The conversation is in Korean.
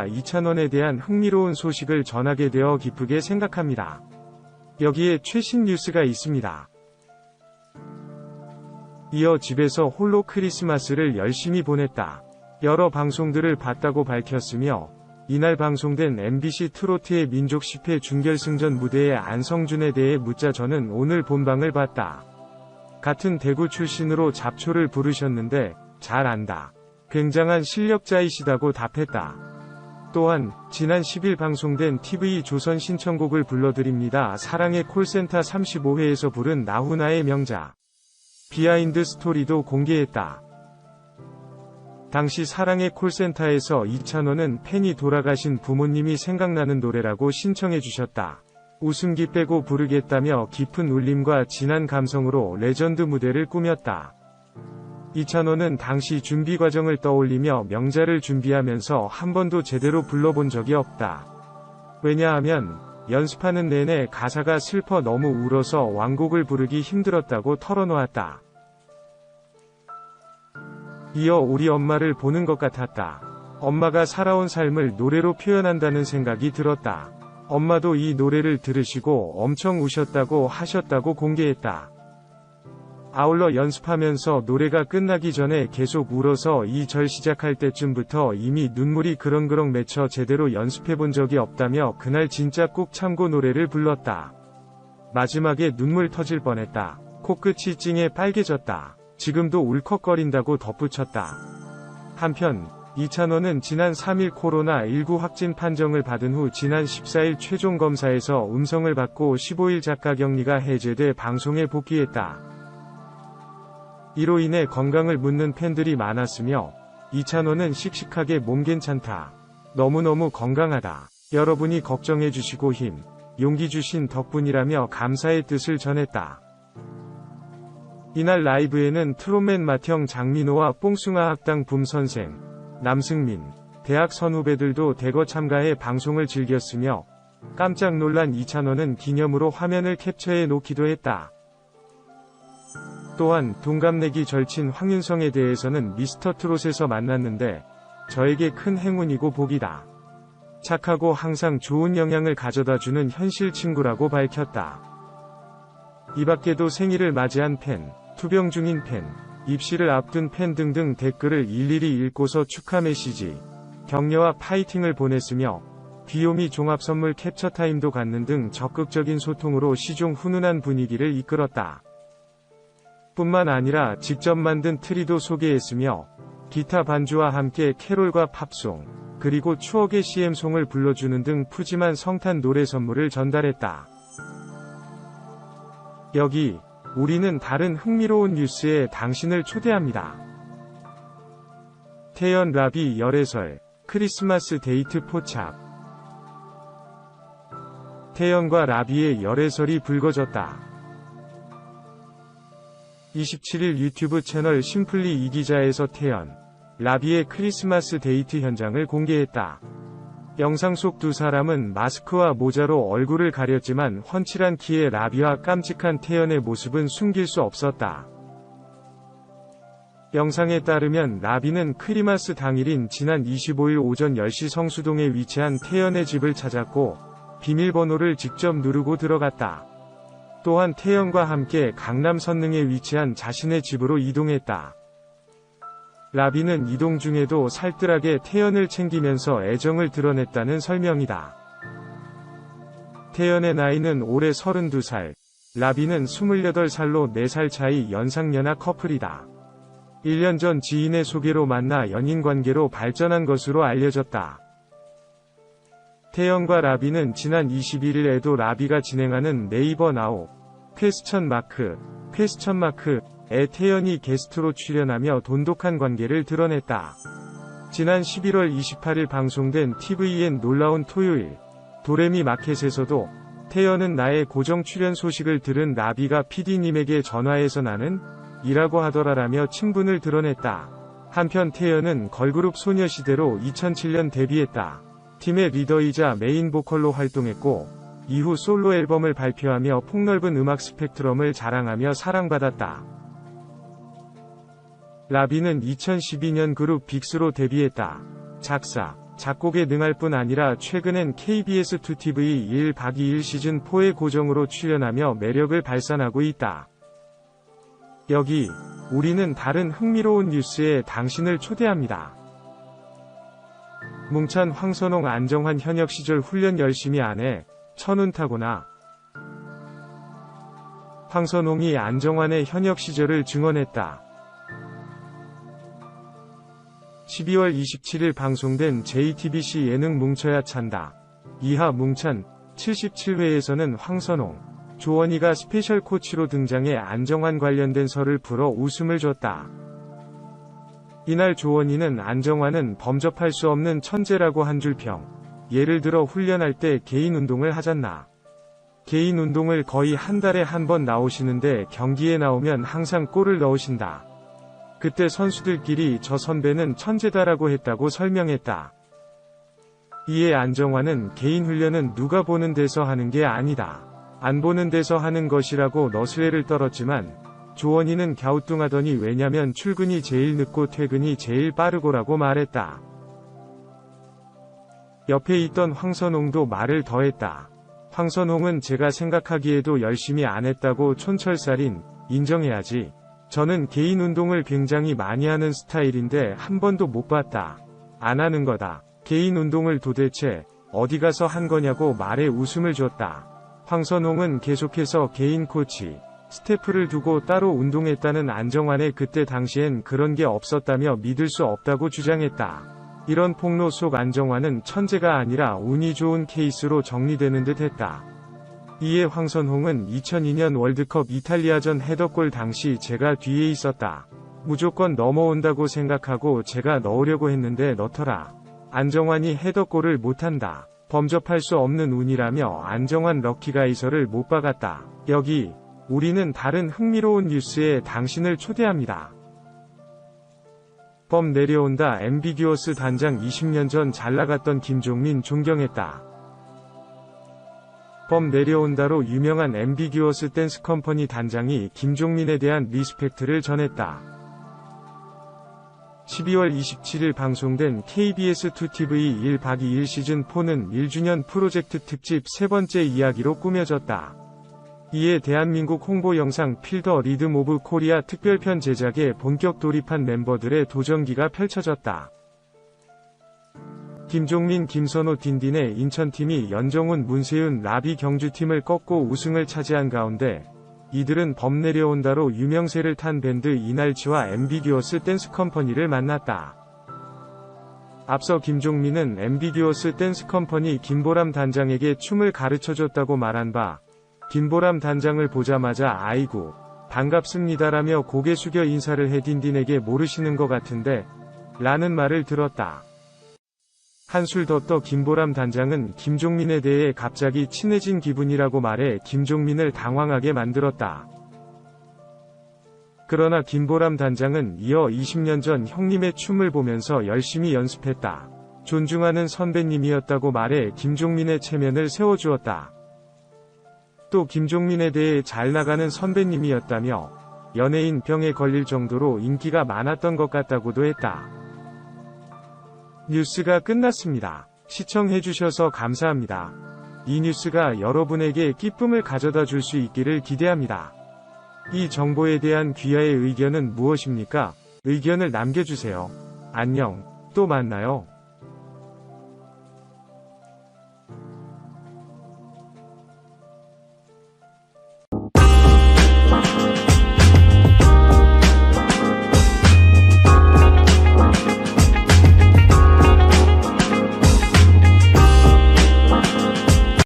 이찬원에 대한 흥미로운 소식을 전하게 되어 기쁘게 생각합니다. 여기에 최신 뉴스가 있습니다. 이어 집에서 홀로 크리스마스를 열심히 보냈다. 여러 방송들을 봤다고 밝혔으며 이날 방송된 MBC 트로트의 민족 10회 준결승전 무대의 안성준에 대해 묻자 저는 오늘 본방을 봤다. 같은 대구 출신으로 잡초를 부르셨는데 잘 안다. 굉장한 실력자이시다고 답했다. 또한 지난 10일 방송된 TV조선 신청곡을 불러드립니다. 사랑의 콜센터 35회에서 부른 나훈아의 명작 비하인드 스토리도 공개했다. 당시 사랑의 콜센터에서 이찬원은 팬이 돌아가신 부모님이 생각나는 노래라고 신청해 주셨다. 웃음기 빼고 부르겠다며 깊은 울림과 진한 감성으로 레전드 무대를 꾸몄다. 이찬원은 당시 준비 과정을 떠올리며 명자를 준비하면서 한 번도 제대로 불러본 적이 없다. 왜냐하면 연습하는 내내 가사가 슬퍼 너무 울어서 완곡을 부르기 힘들었다고 털어놓았다. 이어 우리 엄마를 보는 것 같았다. 엄마가 살아온 삶을 노래로 표현한다는 생각이 들었다. 엄마도 이 노래를 들으시고 엄청 우셨다고 하셨다고 공개했다. 아울러 연습하면서 노래가 끝나기 전에 계속 울어서 이 절 시작할 때쯤부터 이미 눈물이 그렁그렁 맺혀 제대로 연습해본 적이 없다며 그날 진짜 꾹 참고 노래를 불렀다. 마지막에 눈물 터질 뻔했다. 코끝이 찡해 빨개졌다. 지금도 울컥거린다고 덧붙였다. 한편 이찬원은 지난 3일 코로나19 확진 판정을 받은 후 지난 14일 최종 검사에서 음성을 받고 15일 자가격리가 해제돼 방송에 복귀했다. 이로 인해 건강을 묻는 팬들이 많았으며 이찬원은 씩씩하게 몸 괜찮다. 너무너무 건강하다. 여러분이 걱정해주시고 힘, 용기 주신 덕분이라며 감사의 뜻을 전했다. 이날 라이브에는 트롯맨 맏형 장민호와 뽕숭아 학당 붐선생, 남승민, 대학 선후배들도 대거 참가해 방송을 즐겼으며 깜짝 놀란 이찬원은 기념으로 화면을 캡처해 놓기도 했다. 또한 동갑내기 절친 황윤성에 대해서는 미스터트롯에서 만났는데 저에게 큰 행운이고 복이다. 착하고 항상 좋은 영향을 가져다주는 현실 친구라고 밝혔다. 이밖에도 생일을 맞이한 팬, 투병 중인 팬, 입시를 앞둔 팬 등등 댓글을 일일이 읽고서 축하 메시지, 격려와 파이팅을 보냈으며 귀요미 종합선물 캡처타임도 갖는 등 적극적인 소통으로 시종 훈훈한 분위기를 이끌었다. 뿐만 아니라 직접 만든 트리도 소개했으며 기타 반주와 함께 캐롤과 팝송, 그리고 추억의 CM송을 불러주는 등 푸짐한 성탄 노래 선물을 전달했다. 여기 우리는 다른 흥미로운 뉴스에 당신을 초대합니다. 태연 라비 열애설, 크리스마스 데이트 포착. 태연과 라비의 열애설이 불거졌다. 27일 유튜브 채널 심플리 이기자에서 태연, 라비의 크리스마스 데이트 현장을 공개했다. 영상 속 두 사람은 마스크와 모자로 얼굴을 가렸지만 훤칠한 키의 라비와 깜찍한 태연의 모습은 숨길 수 없었다. 영상에 따르면 라비는 크리스마스 당일인 지난 25일 오전 10시 성수동에 위치한 태연의 집을 찾았고 비밀번호를 직접 누르고 들어갔다. 또한 태연과 함께 강남 선능에 위치한 자신의 집으로 이동했다. 라비는 이동 중에도 살뜰하게 태연을 챙기면서 애정을 드러냈다는 설명이다. 태연의 나이는 올해 32살, 라비는 28살로 4살 차이 연상연하 커플이다. 1년 전 지인의 소개로 만나 연인관계로 발전한 것으로 알려졌다. 태연과 라비는 지난 21일에도 라비가 진행하는 네이버 나우 퀘스천 마크에 태연이 게스트로 출연하며 돈독한 관계를 드러냈다. 지난 11월 28일 방송된 TVN 놀라운 토요일 도레미 마켓에서도 태연은 나의 고정 출연 소식을 들은 라비가 PD님에게 전화해서 나는 이라고 하더라라며 친분을 드러냈다. 한편 태연은 걸그룹 소녀시대로 2007년 데뷔했다. 팀의 리더이자 메인 보컬로 활동했고 이후 솔로 앨범을 발표하며 폭넓은 음악 스펙트럼을 자랑하며 사랑받았다. 라비는 2012년 그룹 빅스로 데뷔했다. 작사, 작곡에 능할 뿐 아니라 최근엔 KBS 2TV 1박 2일 시즌4에 고정으로 출연하며 매력을 발산하고 있다. 여기 우리는 다른 흥미로운 뉴스에 당신을 초대합니다. 뭉찬 황선홍 안정환 현역 시절 훈련 열심히 안 해. 천운 타고나. 황선홍이 안정환의 현역 시절을 증언했다. 12월 27일 방송된 JTBC 예능 뭉쳐야 찬다. 2화 뭉찬 77회에서는 황선홍, 조원희가 스페셜 코치로 등장해 안정환 관련된 설을 풀어 웃음을 줬다. 이날 조원희는 안정환은 범접할 수 없는 천재라고 한 줄 평. 예를 들어 훈련할 때 개인 운동을 하잖나. 개인 운동을 거의 한 달에 한 번 나오시는데 경기에 나오면 항상 골을 넣으신다. 그때 선수들끼리 저 선배는 천재다라고 했다고 설명했다. 이에 안정환은 개인 훈련은 누가 보는 데서 하는 게 아니다. 안 보는 데서 하는 것이라고 너스레를 떨었지만 조원희는 갸우뚱하더니 왜냐면 출근이 제일 늦고 퇴근이 제일 빠르고라고 말했다. 옆에 있던 황선홍도 말을 더했다. 황선홍은 제가 생각하기에도 열심히 안 했다고 촌철살인, 인정해야지. 저는 개인 운동을 굉장히 많이 하는 스타일인데 한 번도 못 봤다. 안 하는 거다. 개인 운동을 도대체 어디 가서 한 거냐고 말에 웃음을 줬다. 황선홍은 계속해서 개인 코치, 스태프를 두고 따로 운동했다는 안정환의 그때 당시엔 그런 게 없었다며 믿을 수 없다고 주장했다. 이런 폭로 속 안정환은 천재가 아니라 운이 좋은 케이스로 정리되는 듯 했다. 이에 황선홍은 2002년 월드컵 이탈리아전 헤더골 당시 제가 뒤에 있었다. 무조건 넘어온다고 생각하고 제가 넣으려고 했는데 넣더라. 안정환이 헤더골을 못한다. 범접할 수 없는 운이라며 안정환 럭키가이서를 못 박았다. 여기 우리는 다른 흥미로운 뉴스에 당신을 초대합니다. 범 내려온다. 앰비규어스 단장 20년 전 잘나갔던 김종민 존경했다. 범 내려온다로 유명한 앰비규어스 댄스 컴퍼니 단장이 김종민에 대한 리스펙트를 전했다. 12월 27일 방송된 KBS 2TV 1박 2일 시즌4는 1주년 프로젝트 특집 세 번째 이야기로 꾸며졌다. 이에 대한민국 홍보 영상 필더 리듬 오브 코리아 특별편 제작에 본격 돌입한 멤버들의 도전기가 펼쳐졌다. 김종민, 김선호, 딘딘의 인천팀이 연정훈, 문세윤, 라비 경주팀을 꺾고 우승을 차지한 가운데 이들은 범 내려온다로 유명세를 탄 밴드 이날치와 앰비규어스 댄스 컴퍼니를 만났다. 앞서 김종민은 앰비규어스 댄스 컴퍼니 김보람 단장에게 춤을 가르쳐줬다고 말한 바 김보람 단장을 보자마자 아이고 반갑습니다라며 고개 숙여 인사를 해 딘딘에게 모르시는 것 같은데 라는 말을 들었다. 한술 더 떠 김보람 단장은 김종민에 대해 갑자기 친해진 기분이라고 말해 김종민을 당황하게 만들었다. 그러나 김보람 단장은 이어 20년 전 형님의 춤을 보면서 열심히 연습했다. 존중하는 선배님이었다고 말해 김종민의 체면을 세워주었다. 또 김종민에 대해 잘 나가는 선배님이었다며 연예인 병에 걸릴 정도로 인기가 많았던 것 같다고도 했다. 뉴스가 끝났습니다. 시청해주셔서 감사합니다. 이 뉴스가 여러분에게 기쁨을 가져다 줄 수 있기를 기대합니다. 이 정보에 대한 귀하의 의견은 무엇입니까? 의견을 남겨주세요. 안녕. 또 만나요.